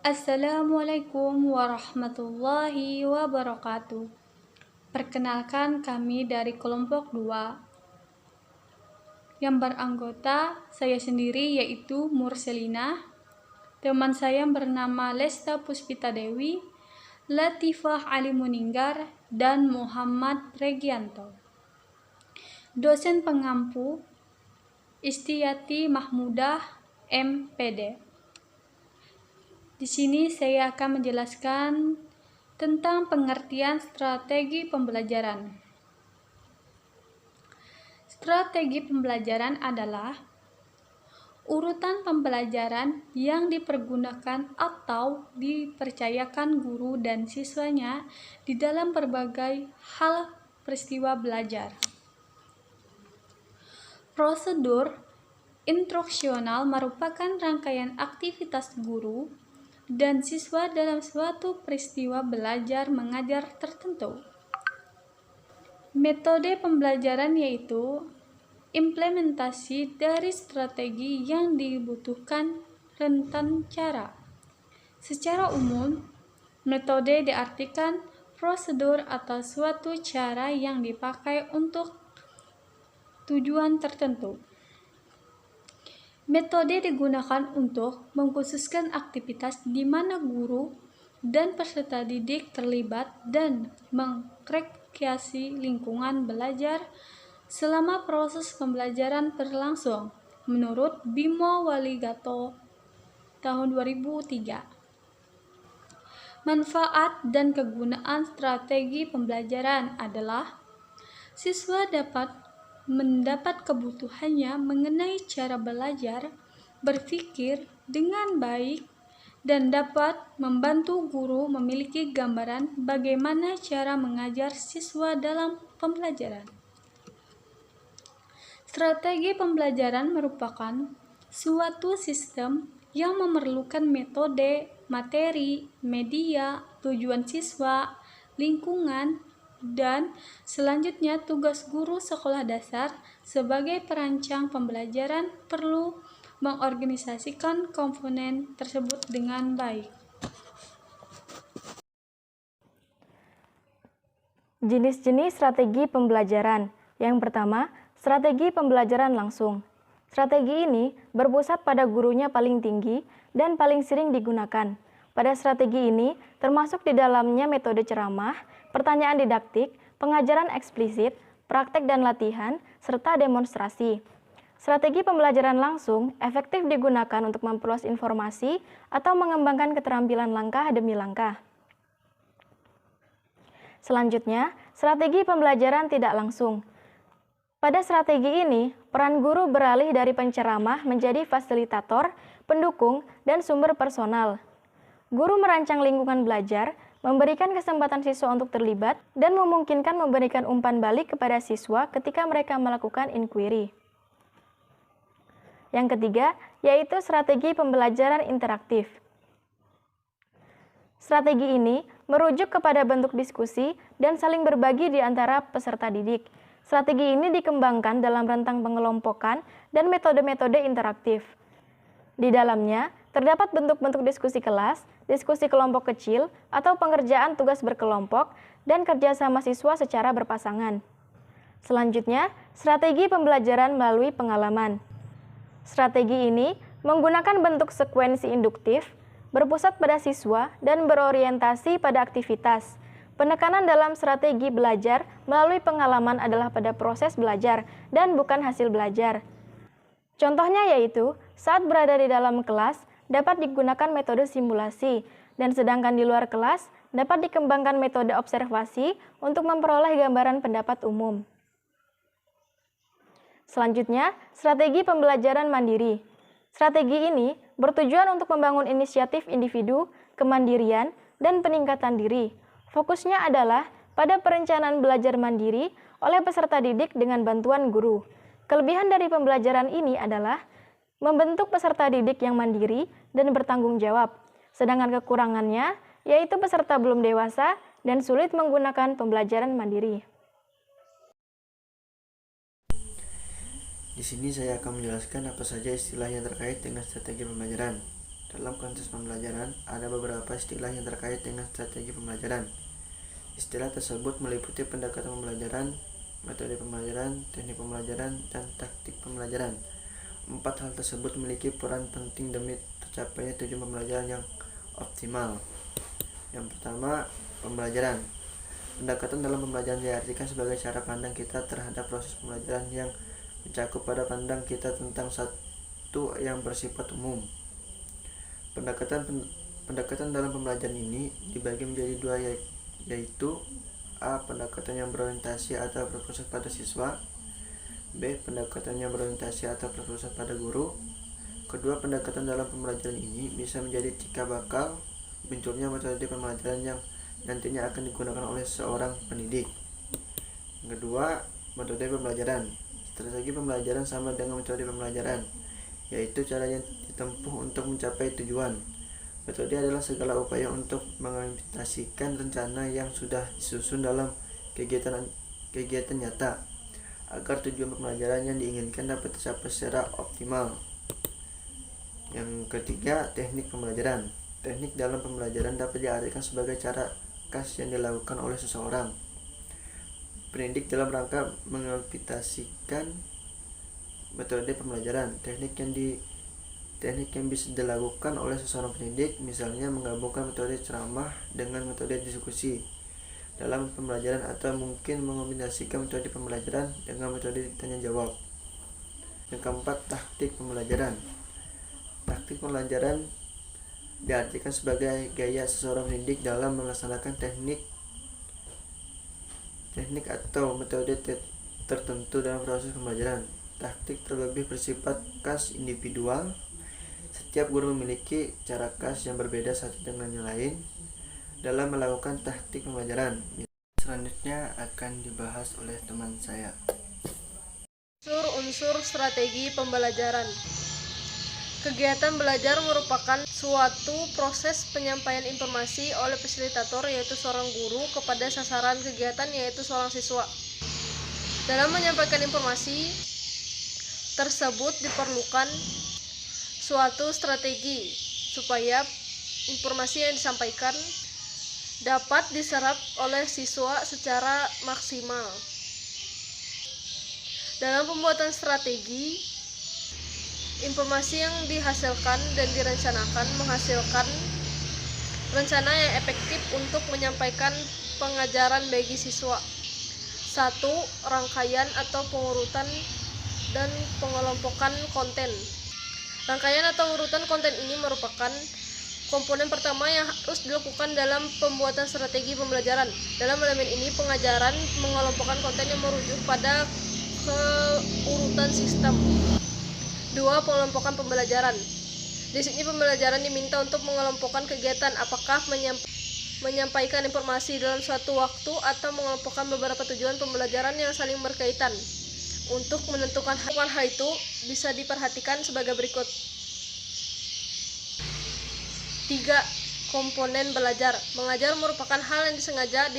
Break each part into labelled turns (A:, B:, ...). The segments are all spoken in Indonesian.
A: Assalamualaikum warahmatullahi wabarakatuh. Perkenalkan, kami dari kelompok 2 yang beranggota saya sendiri yaitu Murselina, teman saya bernama Lesta Puspita Dewi, Latifah Ali Muninggar, dan Muhammad Regianto. Dosen pengampu Istiyati Mahmudah, MPD. Di sini saya akan menjelaskan tentang pengertian strategi pembelajaran. Strategi pembelajaran adalah urutan pembelajaran yang dipergunakan atau dipercayakan guru dan siswanya di dalam berbagai hal peristiwa belajar. Prosedur instruksional merupakan rangkaian aktivitas guru dan siswa dalam suatu peristiwa belajar mengajar tertentu. Metode pembelajaran yaitu implementasi dari strategi yang dibutuhkan rentan cara. Secara umum, metode diartikan prosedur atau suatu cara yang dipakai untuk tujuan tertentu. Metode digunakan untuk mengkhususkan aktivitas di mana guru dan peserta didik terlibat dan mengkreasi lingkungan belajar selama proses pembelajaran berlangsung menurut Bimo Waligato tahun 2003. Manfaat dan kegunaan strategi pembelajaran adalah siswa dapat mendapat kebutuhannya mengenai cara belajar, berpikir dengan baik, dan dapat membantu guru memiliki gambaran bagaimana cara mengajar siswa dalam pembelajaran. Strategi pembelajaran merupakan suatu sistem yang memerlukan metode, materi, media, tujuan siswa, lingkungan, dan selanjutnya tugas guru sekolah dasar sebagai perancang pembelajaran perlu mengorganisasikan komponen tersebut dengan baik.
B: Jenis-jenis strategi pembelajaran. Yang pertama, strategi pembelajaran langsung. Strategi ini berpusat pada gurunya paling tinggi dan paling sering digunakan. Pada strategi ini termasuk di dalamnya metode ceramah, pertanyaan didaktik, pengajaran eksplisit, praktek dan latihan, serta demonstrasi. Strategi pembelajaran langsung efektif digunakan untuk memperluas informasi atau mengembangkan keterampilan langkah demi langkah. Selanjutnya, strategi pembelajaran tidak langsung. Pada strategi ini, peran guru beralih dari penceramah menjadi fasilitator, pendukung, dan sumber personal. Guru merancang lingkungan belajar, memberikan kesempatan siswa untuk terlibat, dan memungkinkan memberikan umpan balik kepada siswa ketika mereka melakukan inquiry. Yang ketiga, yaitu strategi pembelajaran interaktif. Strategi ini merujuk kepada bentuk diskusi dan saling berbagi di antara peserta didik. Strategi ini dikembangkan dalam rentang pengelompokan dan metode-metode interaktif. Di dalamnya, terdapat bentuk-bentuk diskusi kelas, diskusi kelompok kecil, atau pengerjaan tugas berkelompok, dan kerjasama siswa secara berpasangan. Selanjutnya, strategi pembelajaran melalui pengalaman. Strategi ini menggunakan bentuk sekuensi induktif, berpusat pada siswa, dan berorientasi pada aktivitas. Penekanan dalam strategi belajar melalui pengalaman adalah pada proses belajar dan bukan hasil belajar. Contohnya yaitu, saat berada di dalam kelas, dapat digunakan metode simulasi, dan sedangkan di luar kelas, dapat dikembangkan metode observasi untuk memperoleh gambaran pendapat umum. Selanjutnya, strategi pembelajaran mandiri. Strategi ini bertujuan untuk membangun inisiatif individu, kemandirian, dan peningkatan diri. Fokusnya adalah pada perencanaan belajar mandiri oleh peserta didik dengan bantuan guru. Kelebihan dari pembelajaran ini adalah membentuk peserta didik yang mandiri dan bertanggung jawab. Sedangkan kekurangannya yaitu peserta belum dewasa dan sulit menggunakan pembelajaran mandiri.
C: Di sini saya akan menjelaskan apa saja istilah yang terkait dengan strategi pembelajaran. Dalam konteks pembelajaran, ada beberapa istilah yang terkait dengan strategi pembelajaran. Istilah tersebut meliputi pendekatan pembelajaran, metode pembelajaran, teknik pembelajaran, dan taktik pembelajaran. Empat hal tersebut memiliki peran penting demi tercapainya tujuan pembelajaran yang optimal. Yang pertama, pembelajaran. Pendekatan dalam pembelajaran diartikan sebagai cara pandang kita terhadap proses pembelajaran yang mencakup pada pandang kita tentang satu yang bersifat umum. Pendekatan dalam pembelajaran ini dibagi menjadi dua, yaitu A. Pendekatan yang berorientasi atau berpusat pada siswa, B. Pendekatan yang berorientasi atau berpusat pada guru. Kedua pendekatan dalam pembelajaran ini bisa menjadi cikal bakal munculnya metode pembelajaran yang nantinya akan digunakan oleh seorang pendidik. Yang kedua, metode pembelajaran. Strategi pembelajaran sama dengan metode pembelajaran, yaitu cara yang ditempuh untuk mencapai tujuan. Metode adalah segala upaya untuk mengimplementasikan rencana yang sudah disusun dalam kegiatan nyata agar tujuan pembelajaran yang diinginkan dapat tercapai secara optimal. Yang ketiga, teknik pembelajaran. Teknik dalam pembelajaran dapat diartikan sebagai cara khas yang dilakukan oleh seseorang pendidik dalam rangka mengimplementasikan metode pembelajaran. Teknik yang bisa dilakukan oleh seseorang pendidik misalnya menggabungkan metode ceramah dengan metode diskusi dalam pembelajaran, atau mungkin mengombinasikan metode pembelajaran dengan metode tanya jawab. Yang keempat, taktik pembelajaran. Taktik pembelajaran diartikan sebagai gaya seseorang pendidik dalam melaksanakan teknik atau metode tertentu dalam proses pembelajaran. Taktik terlebih bersifat khas individual. Setiap guru memiliki cara khas yang berbeda satu dengan yang lain dalam melakukan taktik pembelajaran. Selanjutnya akan dibahas oleh teman saya.
D: Unsur strategi pembelajaran. Kegiatan belajar merupakan suatu proses penyampaian informasi oleh fasilitator, yaitu seorang guru, kepada sasaran kegiatan, yaitu seorang siswa. Dalam menyampaikan informasi tersebut diperlukan suatu strategi supaya informasi yang disampaikan dapat diserap oleh siswa secara maksimal. Dalam pembuatan strategi, informasi yang dihasilkan dan direncanakan menghasilkan rencana yang efektif untuk menyampaikan pengajaran bagi siswa. 1. Rangkaian atau pengurutan dan pengelompokan konten. Rangkaian atau urutan konten ini merupakan komponen pertama yang harus dilakukan dalam pembuatan strategi pembelajaran. Dalam elemen ini, pengajaran mengelompokkan konten yang merujuk pada keurutan sistem. 2. Pengelompokan pembelajaran. Di sini pembelajaran diminta untuk mengelompokkan kegiatan, apakah menyampaikan informasi dalam suatu waktu atau mengelompokkan beberapa tujuan pembelajaran yang saling berkaitan. Untuk menentukan hal itu bisa diperhatikan sebagai berikut. 3. Komponen belajar. Mengajar merupakan hal yang disengaja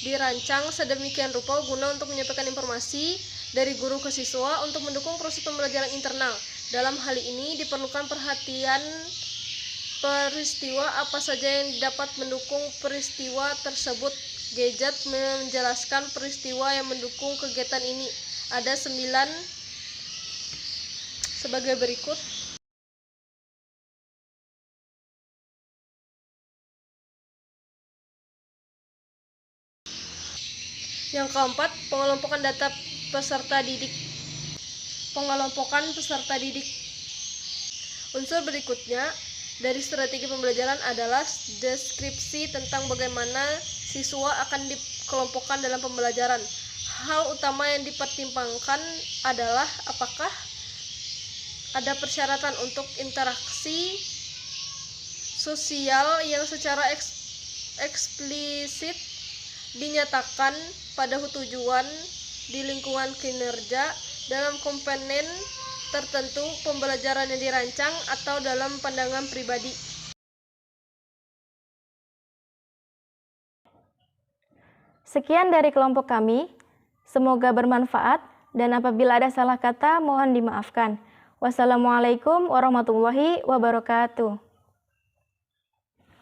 D: dirancang sedemikian rupa guna untuk menyampaikan informasi dari guru ke siswa untuk mendukung proses pembelajaran internal. Dalam hal ini diperlukan perhatian peristiwa apa saja yang dapat mendukung peristiwa tersebut. Gadget menjelaskan peristiwa yang mendukung kegiatan ini. Ada 9 sebagai berikut. Yang keempat, pengelompokan data peserta didik. Pengelompokan peserta didik. Unsur berikutnya dari strategi pembelajaran adalah deskripsi tentang bagaimana siswa akan dikelompokkan dalam pembelajaran. Hal utama yang dipertimbangkan adalah apakah ada persyaratan untuk interaksi sosial yang secara eksplisit dinyatakan pada tujuan di lingkungan kinerja dalam komponen tertentu pembelajaran yang dirancang atau dalam pandangan pribadi.
B: Sekian dari kelompok kami. Semoga bermanfaat dan apabila ada salah kata mohon dimaafkan. Wassalamualaikum warahmatullahi wabarakatuh.